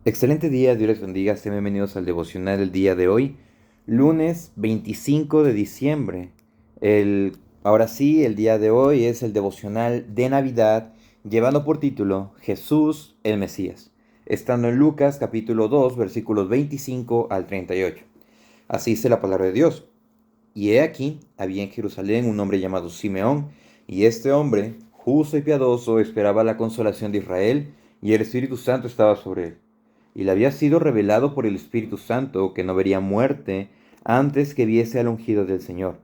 Excelente día, Dios les bendiga. Sean bienvenidos al devocional del día de hoy, lunes 25 de diciembre. Ahora sí, el día de hoy es el devocional de Navidad, llevando por título Jesús el Mesías, estando en Lucas capítulo 2, versículos 25 al 38. Así dice la palabra de Dios. Y he aquí, había en Jerusalén un hombre llamado Simeón, y este hombre, justo y piadoso, esperaba la consolación de Israel, y el Espíritu Santo estaba sobre él. Y le había sido revelado por el Espíritu Santo que no vería muerte antes que viese al ungido del Señor.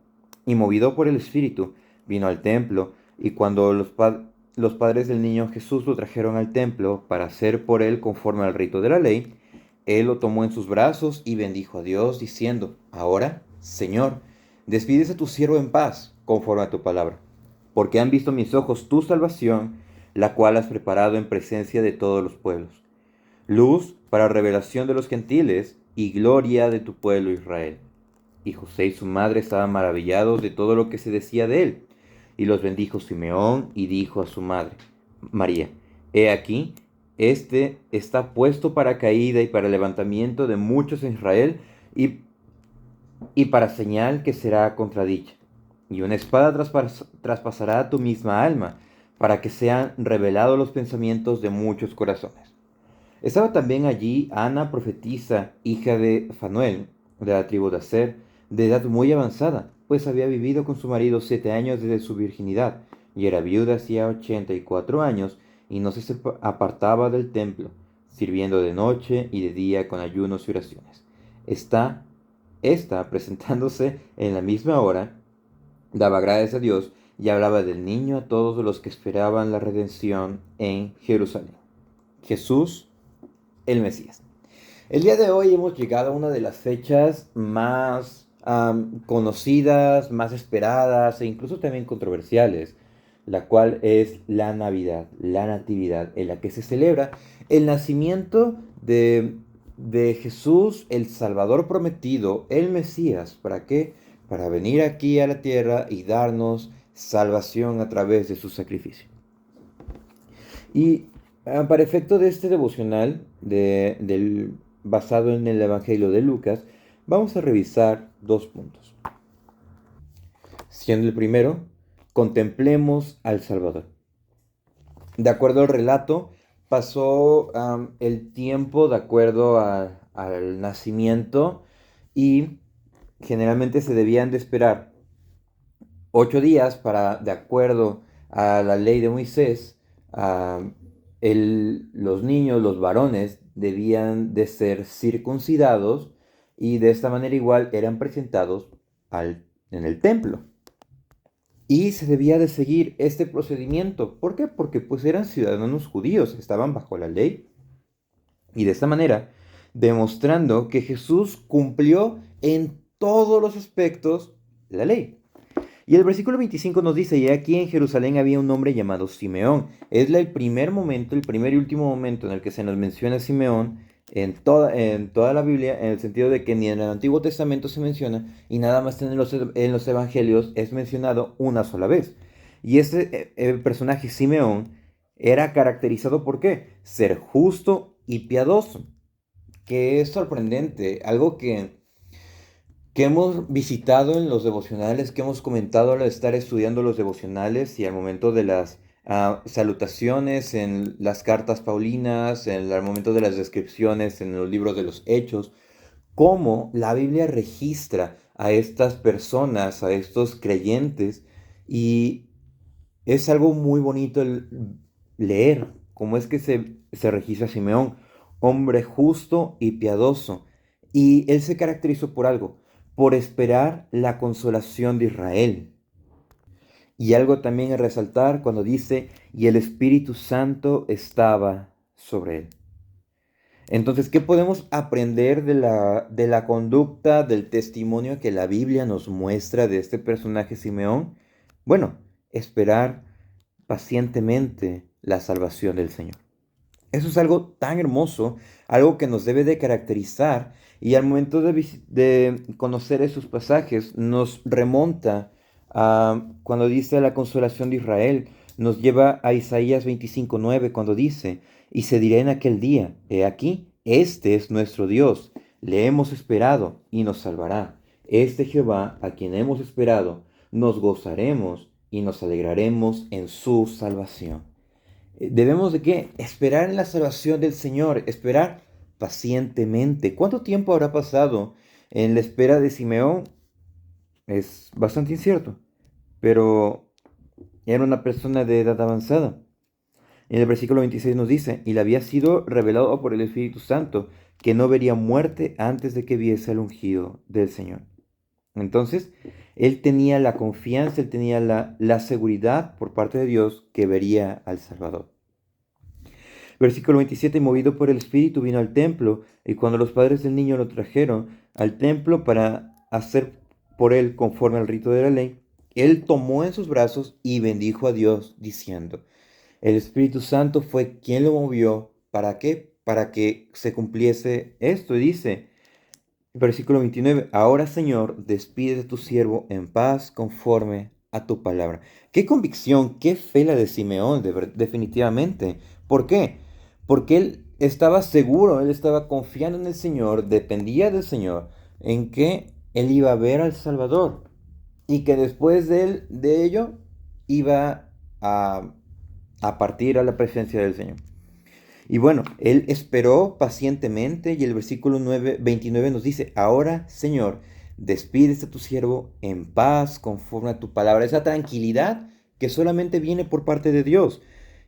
Y movido por el Espíritu, vino al templo, y cuando los padres del niño Jesús lo trajeron al templo para hacer por él conforme al rito de la ley, él lo tomó en sus brazos y bendijo a Dios, diciendo: Ahora, Señor, despides a tu siervo en paz, conforme a tu palabra, porque han visto mis ojos tu salvación, la cual has preparado en presencia de todos los pueblos, luz para revelación de los gentiles y gloria de tu pueblo Israel. Y José y su madre estaban maravillados de todo lo que se decía de él. Y los bendijo Simeón y dijo a su madre, María: He aquí, este está puesto para caída y para levantamiento de muchos en Israel, y, y para señal que será contradicha. Y una espada traspasará tu misma alma, para que sean revelados los pensamientos de muchos corazones. Estaba también allí Ana, profetisa, hija de Fanuel, de la tribu de Aser, de edad muy avanzada, pues había vivido con su marido 7 años desde su virginidad, y era viuda hacía 84 años, y no se apartaba del templo, sirviendo de noche y de día con ayunos y oraciones. Esta, esta presentándose en la misma hora, daba gracias a Dios y hablaba del niño a todos los que esperaban la redención en Jerusalén. Jesús el Mesías. El día de hoy hemos llegado a una de las fechas más conocidas, más esperadas e incluso también controversiales, la cual es la Navidad, la Natividad, en la que se celebra el nacimiento de Jesús, el Salvador prometido, el Mesías. ¿Para qué? Para venir aquí a la tierra y darnos salvación a través de su sacrificio. Y para efecto de este devocional basado en el Evangelio de Lucas, vamos a revisar dos puntos. Siendo el primero, contemplemos al Salvador. De acuerdo al relato, pasó el tiempo de acuerdo al nacimiento, y generalmente se debían de esperar 8 días para, de acuerdo a la ley de Moisés, ah, los niños, los varones, debían de ser circuncidados, y de esta manera igual eran presentados en el templo. Y se debía de seguir este procedimiento. ¿Por qué? Porque pues eran ciudadanos judíos, estaban bajo la ley. Y de esta manera, demostrando que Jesús cumplió en todos los aspectos la ley. Y el versículo 25 nos dice: Y aquí en Jerusalén había un hombre llamado Simeón. Es el primer momento, el primer y último momento en el que se nos menciona Simeón en toda la Biblia, en el sentido de que ni en el Antiguo Testamento se menciona, y nada más en los Evangelios es mencionado una sola vez. Y este personaje Simeón era caracterizado por ¿qué? Ser justo y piadoso, que es sorprendente, algo que hemos visitado en los devocionales, que hemos comentado al estar estudiando los devocionales y al momento de las salutaciones en las cartas paulinas, al momento de las descripciones en los libros de los Hechos, cómo la Biblia registra a estas personas, a estos creyentes, y es algo muy bonito el leer cómo es que se registra a Simeón, hombre justo y piadoso. Y él se caracterizó por algo, por esperar la consolación de Israel. Y algo también a resaltar cuando dice, y el Espíritu Santo estaba sobre él. Entonces, ¿qué podemos aprender de la conducta, del testimonio que la Biblia nos muestra de este personaje Simeón? Bueno, esperar pacientemente la salvación del Señor. Eso es algo tan hermoso, algo que nos debe de caracterizar, y al momento de conocer esos pasajes nos remonta a cuando dice la consolación de Israel, nos lleva a Isaías 25:9 cuando dice: Y se dirá en aquel día, he aquí, Este es nuestro Dios, le hemos esperado y nos salvará. Este Jehová, a quien hemos esperado, nos gozaremos y nos alegraremos en su salvación. Debemos de qué? Esperar en la salvación del Señor, esperar pacientemente. ¿Cuánto tiempo habrá pasado en la espera de Simeón? Es bastante incierto, pero era una persona de edad avanzada. En el versículo 26 nos dice, y le había sido revelado por el Espíritu Santo, que no vería muerte antes de que viese al ungido del Señor. Entonces, él tenía la confianza, él tenía la seguridad por parte de Dios que vería al Salvador. Versículo 27, movido por el Espíritu, vino al templo, y cuando los padres del niño lo trajeron al templo para hacer por él conforme al rito de la ley, él tomó en sus brazos y bendijo a Dios, diciendo, el Espíritu Santo fue quien lo movió. ¿Para qué? Para que se cumpliese esto. Y dice, versículo 29, ahora Señor, despide de tu siervo en paz conforme a tu palabra. Qué convicción, qué fe la de Simeón, definitivamente. ¿Por qué? Porque él estaba seguro, él estaba confiando en el Señor, dependía del Señor, en que él iba a ver al Salvador y que después de ello iba a partir a la presencia del Señor. Y bueno, él esperó pacientemente y el versículo 29 nos dice, ahora Señor, despídese a tu siervo en paz conforme a tu palabra. Esa tranquilidad que solamente viene por parte de Dios.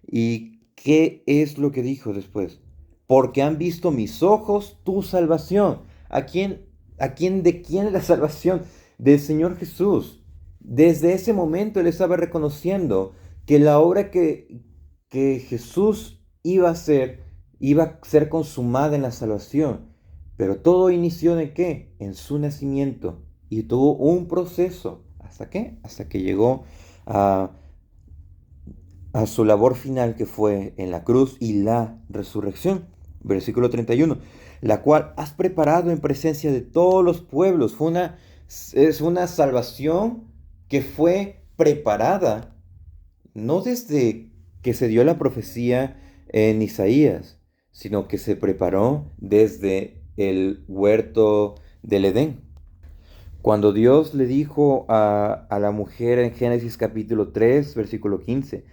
¿Y qué es lo que dijo después? Porque han visto mis ojos tu salvación. ¿De quién es la salvación? Del Señor Jesús. Desde ese momento él estaba reconociendo que la obra que Jesús iba a ser consumada en la salvación. Pero todo inició ¿de qué? En su nacimiento. Y tuvo un proceso. ¿Hasta qué? Hasta que llegó a, a su labor final que fue en la cruz y la resurrección. Versículo 31. La cual has preparado en presencia de todos los pueblos. Es una salvación que fue preparada no desde que se dio la profecía en Isaías, sino que se preparó desde el huerto del Edén. Cuando Dios le dijo a la mujer en Génesis capítulo 3, versículo 15,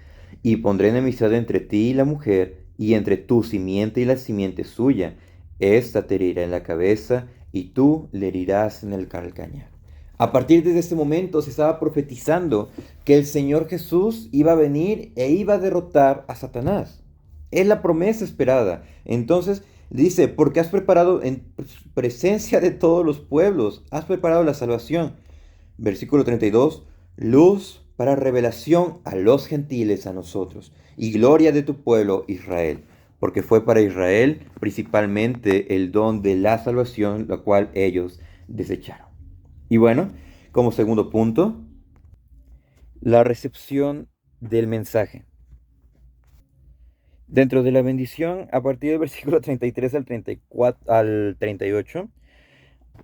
y pondré enemistad entre ti y la mujer, y entre tu simiente y la simiente suya, ésta te herirá en la cabeza, y tú le herirás en el calcañar. A partir de este momento se estaba profetizando que el Señor Jesús iba a venir e iba a derrotar a Satanás. Es la promesa esperada. Entonces dice, porque has preparado en presencia de todos los pueblos, has preparado la salvación. Versículo 32, luz para revelación a los gentiles, a nosotros, y gloria de tu pueblo Israel. Porque fue para Israel principalmente el don de la salvación, la cual ellos desecharon. Y bueno, como segundo punto, la recepción del mensaje. Dentro de la bendición, a partir del versículo 33 al 34, al 38,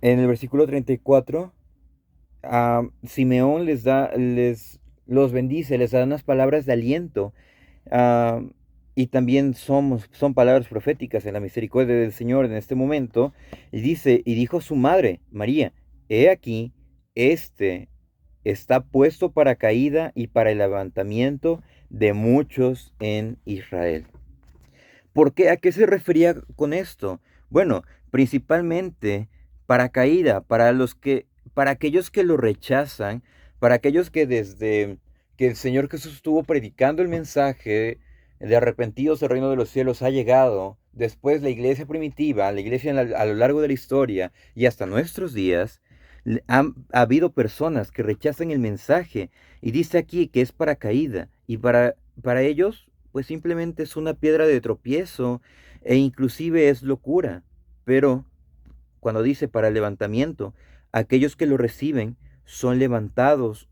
en el versículo 34, Simeón los bendice, les da unas palabras de aliento. ah, y también son palabras proféticas en la misericordia del Señor en este momento. Y dice, y dijo su madre, María, he aquí, este está puesto para caída y para el levantamiento de muchos en Israel. ¿Por qué? ¿A qué se refería con esto? Bueno, principalmente para caída, para aquellos que lo rechazan, para aquellos que desde que el Señor Jesús estuvo predicando el mensaje de arrepentidos el reino de los cielos ha llegado, después la iglesia primitiva, la iglesia a lo largo de la historia y hasta nuestros días, ha habido personas que rechazan el mensaje y dice aquí que es para caída y para ellos pues simplemente es una piedra de tropiezo e inclusive es locura. Pero cuando dice para el levantamiento, aquellos que lo reciben son levantados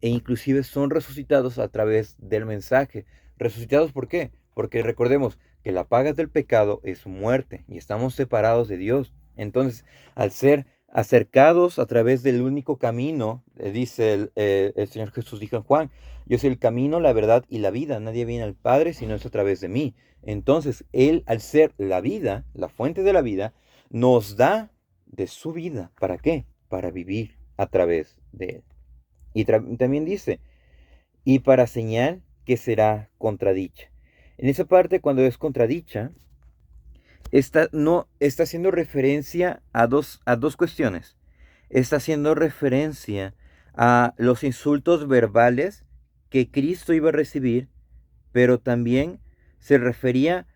e inclusive son resucitados a través del mensaje. ¿Resucitados por qué? Porque recordemos que la paga del pecado es muerte y estamos separados de Dios. Entonces, al ser acercados a través del único camino, dice el Señor Jesús dijo en Juan, yo soy el camino, la verdad y la vida, nadie viene al Padre si no es a través de mí. Entonces, Él, al ser la vida, la fuente de la vida, nos da de su vida. ¿Para qué? Para vivir a través de Él. Y también dice, y para señal que será contradicha. En esa parte, cuando es contradicha, no, está haciendo referencia a dos cuestiones. Está haciendo referencia a los insultos verbales que Cristo iba a recibir, pero también se refería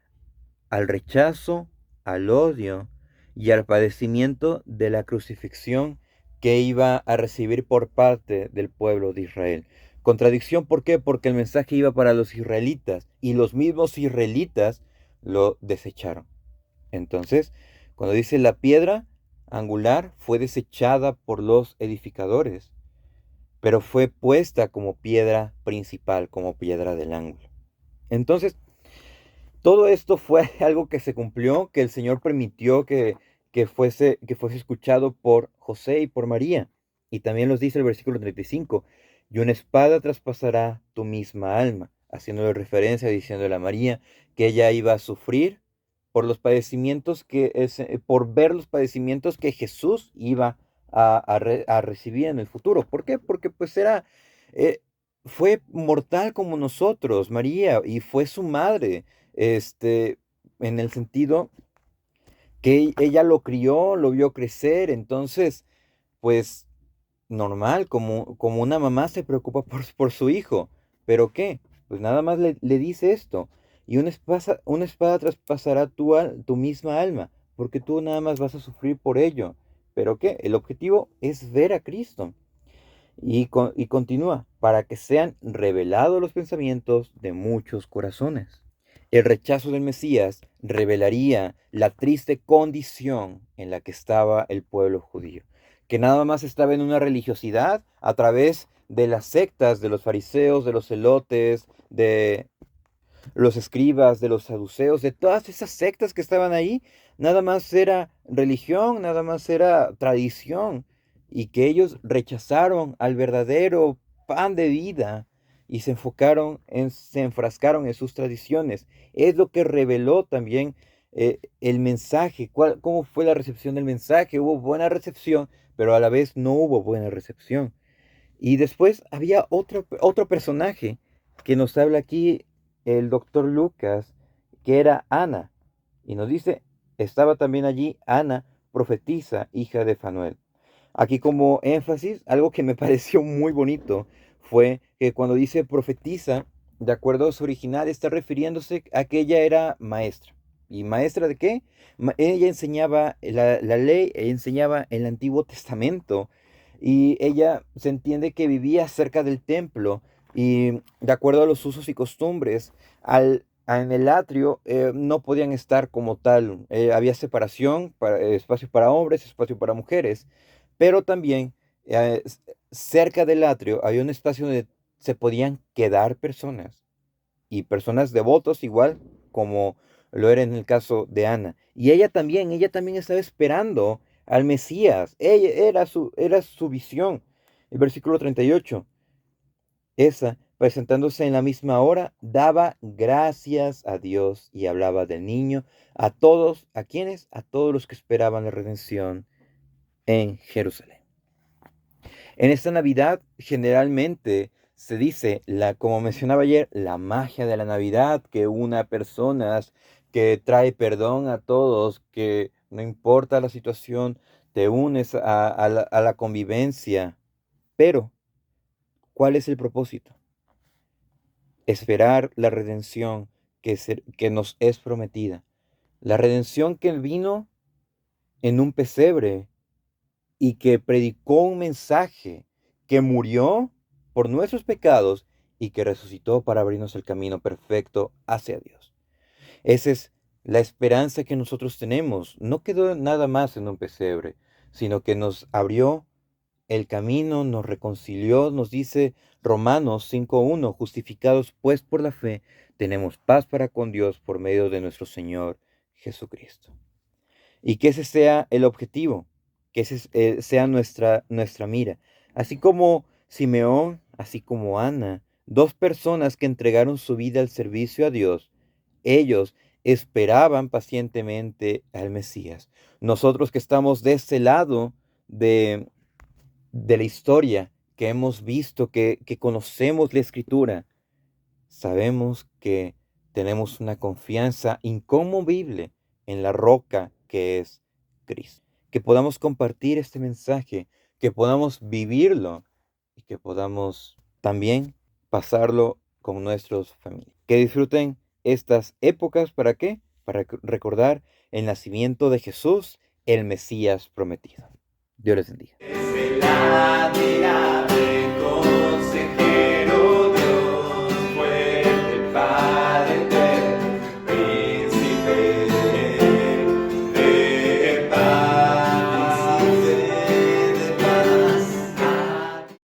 al rechazo, al odio y al padecimiento de la crucifixión que iba a recibir por parte del pueblo de Israel. Contradicción, ¿por qué? Porque el mensaje iba para los israelitas y los mismos israelitas lo desecharon. Entonces, cuando dice la piedra angular fue desechada por los edificadores, pero fue puesta como piedra principal, como piedra del ángulo. Entonces, todo esto fue algo que se cumplió, que el Señor permitió que fuese escuchado por José y por María. Y también nos dice el versículo 35, y una espada traspasará tu misma alma, haciéndole referencia, diciéndole a María que ella iba a sufrir por los padecimientos por ver los padecimientos que Jesús iba a recibir en el futuro. ¿Por qué? Porque pues eh, fue mortal como nosotros, María, y fue su madre, este, en el sentido que ella lo crió, lo vio crecer, entonces, pues normal, como una mamá se preocupa por su hijo. ¿Pero qué? Pues nada más le dice esto. Y una espada traspasará tu misma alma, porque tú nada más vas a sufrir por ello. ¿Pero qué? El objetivo es ver a Cristo. Y continúa, para que sean revelados los pensamientos de muchos corazones. El rechazo del Mesías revelaría la triste condición en la que estaba el pueblo judío, que nada más estaba en una religiosidad a través de las sectas de los fariseos, de los celotes, de los escribas, de los saduceos, de todas esas sectas que estaban ahí. Nada más era religión, nada más era tradición, y que ellos rechazaron al verdadero pan de vida y se enfrascaron en sus tradiciones. Es lo que reveló también el mensaje. ¿Cómo fue la recepción del mensaje? Hubo buena recepción, pero a la vez no hubo buena recepción. Y después había otro personaje que nos habla aquí el doctor Lucas, que era Ana. Y nos dice, estaba también allí Ana, profetisa, hija de Fanuel. Aquí como énfasis, algo que me pareció muy bonito fue que cuando dice profetisa, de acuerdo a su original, está refiriéndose a que ella era maestra. ¿Y maestra de qué? Ella enseñaba la ley, ella enseñaba el Antiguo Testamento, y ella se entiende que vivía cerca del templo y de acuerdo a los usos y costumbres, en el atrio no podían estar como tal. Había separación, espacio para hombres, espacio para mujeres, pero también cerca del atrio había un espacio donde se podían quedar personas y personas devotos igual como lo era en el caso de Ana. Y ella también estaba esperando al Mesías. Ella era su visión. El versículo 38, esa, presentándose en la misma hora, daba gracias a Dios y hablaba del niño a todos, ¿a quiénes? A todos los que esperaban la redención en Jerusalén. En esta Navidad generalmente se dice, como mencionaba ayer, la magia de la Navidad, que una personas, que trae perdón a todos, que no importa la situación, te unes a la convivencia. Pero, ¿cuál es el propósito? Esperar la redención que nos es prometida. La redención que vino en un pesebre y que predicó un mensaje, que murió por nuestros pecados y que resucitó para abrirnos el camino perfecto hacia Dios. Esa es la esperanza que nosotros tenemos. No quedó nada más en un pesebre, sino que nos abrió el camino, nos reconcilió, nos dice Romanos 5:1, justificados pues por la fe, tenemos paz para con Dios por medio de nuestro Señor Jesucristo. Y que ese sea el objetivo, que ese sea nuestra mira. Así como Simeón, así como Ana, dos personas que entregaron su vida al servicio a Dios, ellos esperaban pacientemente al Mesías. Nosotros que estamos de ese lado de, de la historia, que hemos visto, que conocemos la Escritura, sabemos que tenemos una confianza inconmovible en la roca que es Cristo. Que podamos compartir este mensaje, que podamos vivirlo y que podamos también pasarlo con nuestros familias. Que disfruten estas épocas, ¿para qué? Para recordar el nacimiento de Jesús, el Mesías prometido. Dios les bendiga. Es verdadera.